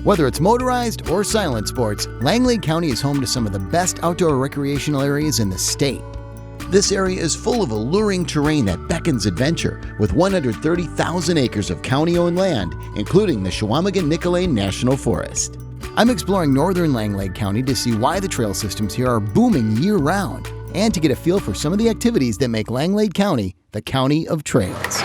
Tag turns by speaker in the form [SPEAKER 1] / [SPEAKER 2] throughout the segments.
[SPEAKER 1] Whether it's motorized or silent sports, Langlade County is home to some of the best outdoor recreational areas in the state. This area is full of alluring terrain that beckons adventure, with 130,000 acres of county-owned land, including the Chequamegon-Nicolet National Forest. I'm exploring northern Langlade County to see why the trail systems here are booming year-round, and to get a feel for some of the activities that make Langlade County the county of trails.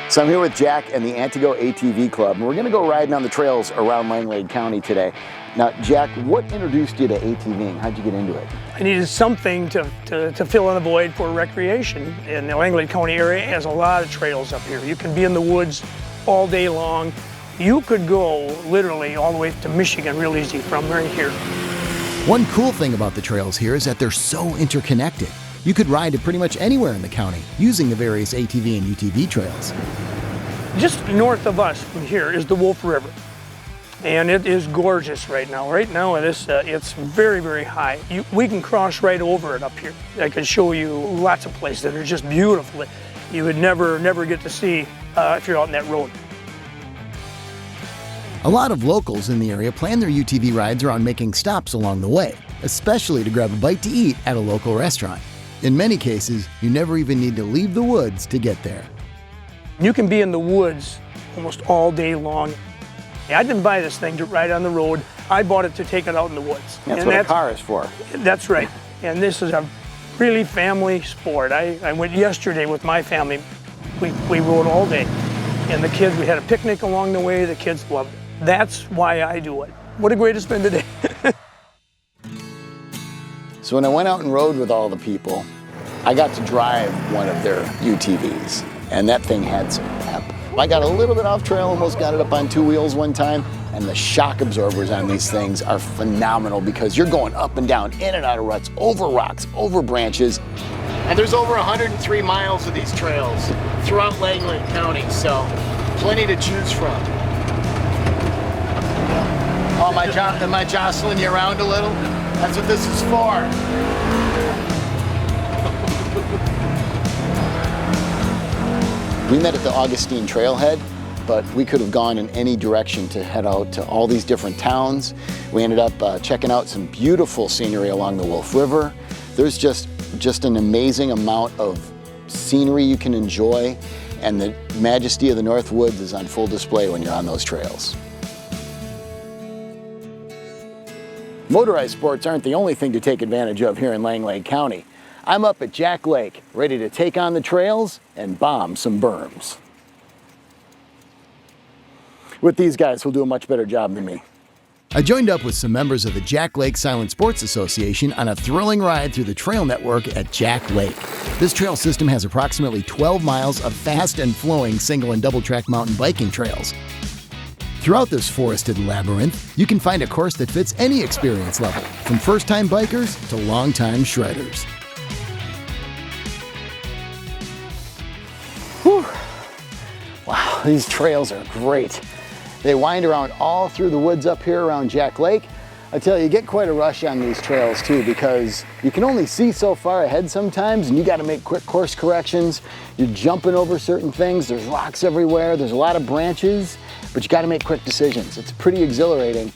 [SPEAKER 1] So I'm here with Jack and the Antigo ATV Club, and we're going to go riding on the trails around Langlade County today. Now, Jack, what introduced you to ATVing? How'd you get into it?
[SPEAKER 2] I needed something to fill in the void for recreation, and the Langlade County area has a lot of trails up here. You can be in the woods all day long. You could go literally all the way to Michigan real easy from right here.
[SPEAKER 1] One cool thing about the trails here is that they're so interconnected. You could ride to pretty much anywhere in the county using the various ATV and UTV trails.
[SPEAKER 2] Just north of us from here is the Wolf River, and it is gorgeous right now. Right now it's very, very high. We can cross right over it up here. I could show you lots of places that are just beautiful. You would never get to see if you're out on that road.
[SPEAKER 1] A lot of locals in the area plan their UTV rides around making stops along the way, especially to grab a bite to eat at a local restaurant. In many cases, you never even need to leave the woods to get there.
[SPEAKER 2] You can be in the woods almost all day long. I didn't buy this thing to ride on the road. I bought it to take it out in the woods.
[SPEAKER 1] That's what a car is for.
[SPEAKER 2] That's right. And this is a really family sport. I went yesterday with my family. We rode all day. And the kids, we had a picnic along the way. The kids loved it. That's why I do it. What a way to spend the day.
[SPEAKER 1] So when I went out and rode with all the people, I got to drive one of their UTVs, and that thing had some pep. I got a little bit off trail, almost got it up on two wheels one time, and the shock absorbers on these things are phenomenal because you're going up and down, in and out of ruts, over rocks, over branches.
[SPEAKER 3] And there's over 103 miles of these trails throughout Langlade County, so plenty to choose from. Oh, am I jostling you around a little? That's what this is for.
[SPEAKER 1] We met at the Augustine Trailhead, but we could have gone in any direction to head out to all these different towns. We ended up checking out some beautiful scenery along the Wolf River. There's just an amazing amount of scenery you can enjoy, and the majesty of the Northwoods is on full display when you're on those trails. Motorized sports aren't the only thing to take advantage of here in Langlade County. I'm up at Jack Lake, ready to take on the trails and bomb some berms. With these guys who'll do a much better job than me. I joined up with some members of the Jack Lake Silent Sports Association on a thrilling ride through the trail network at Jack Lake. This trail system has approximately 12 miles of fast and flowing single and double track mountain biking trails. Throughout this forested labyrinth, you can find a course that fits any experience level, from first-time bikers to long-time shredders. Whew. Wow, these trails are great. They wind around all through the woods up here around Jack Lake. I tell you, you get quite a rush on these trails too, because you can only see so far ahead sometimes, and you got to make quick course corrections. You're jumping over certain things. There's rocks everywhere. There's a lot of branches, but you got to make quick decisions. It's pretty exhilarating.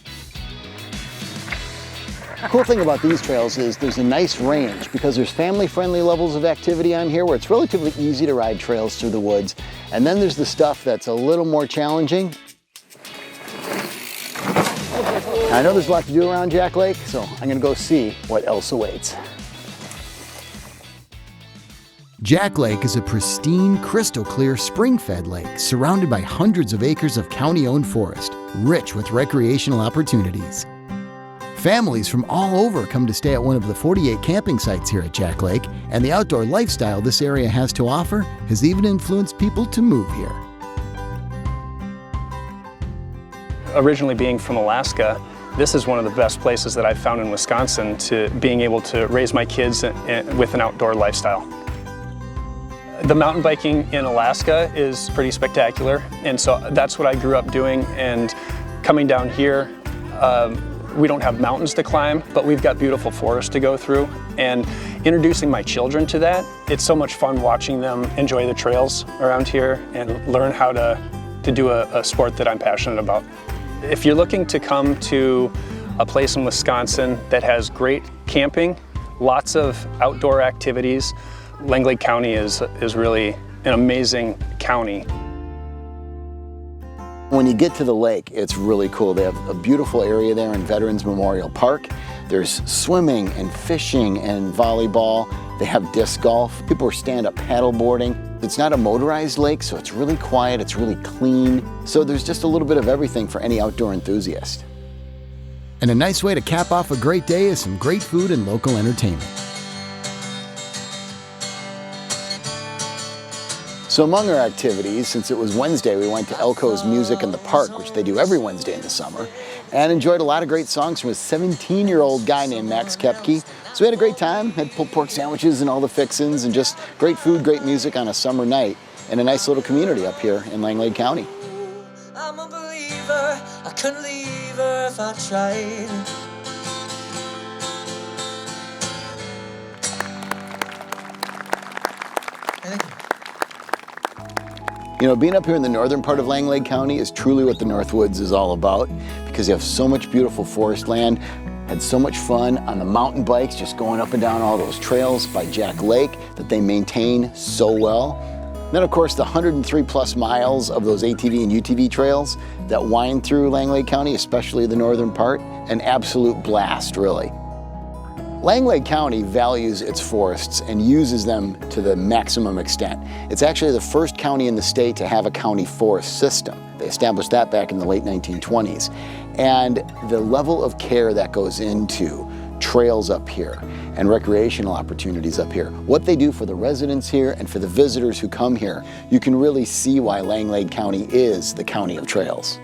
[SPEAKER 1] The cool thing about these trails is there's a nice range, because there's family-friendly levels of activity on here where it's relatively easy to ride trails through the woods. And then there's the stuff that's a little more challenging. I know there's a lot to do around Jack Lake, so I'm going to go see what else awaits. Jack Lake is a pristine, crystal-clear, spring-fed lake surrounded by hundreds of acres of county-owned forest, rich with recreational opportunities. Families from all over come to stay at one of the 48 camping sites here at Jack Lake, and the outdoor lifestyle this area has to offer has even influenced people to move here.
[SPEAKER 4] Originally being from Alaska, this is one of the best places that I've found in Wisconsin to being able to raise my kids with an outdoor lifestyle. The mountain biking in Alaska is pretty spectacular, and so that's what I grew up doing. And coming down here, we don't have mountains to climb, but we've got beautiful forests to go through. And introducing my children to that. It's so much fun watching them enjoy the trails around here and learn how to do a sport that I'm passionate about. If you're looking to come to a place in Wisconsin that has great camping, lots of outdoor activities, Langlade County is really an amazing county.
[SPEAKER 1] When you get to the lake, it's really cool. They have a beautiful area there in Veterans Memorial Park. There's swimming and fishing and volleyball. They have disc golf. People are stand-up paddleboarding. It's not a motorized lake, so it's really quiet, it's really clean. So there's just a little bit of everything for any outdoor enthusiast. And a nice way to cap off a great day is some great food and local entertainment. So among our activities, since it was Wednesday, we went to Elko's Music in the Park, which they do every Wednesday in the summer, and enjoyed a lot of great songs from a 17-year-old guy named Max Kepke. So we had a great time, had pulled pork sandwiches and all the fixins, and just great food, great music on a summer night in a nice little community up here in Langlade County.
[SPEAKER 5] I'm a believer, I couldn't leave her if I tried. Thank you.
[SPEAKER 1] You know, being up here in the northern part of Langlade County is truly what the Northwoods is all about, because you have so much beautiful forest land. Had so much fun on the mountain bikes, just going up and down all those trails by Jack Lake that they maintain so well. Then of course the 103 plus miles of those ATV and UTV trails that wind through Langlade County, especially the northern part, an absolute blast really. Langlade County values its forests and uses them to the maximum extent. It's actually the first county in the state to have a county forest system. They established that back in the late 1920s. And the level of care that goes into trails up here and recreational opportunities up here, what they do for the residents here and for the visitors who come here, you can really see why Langlade County is the county of trails.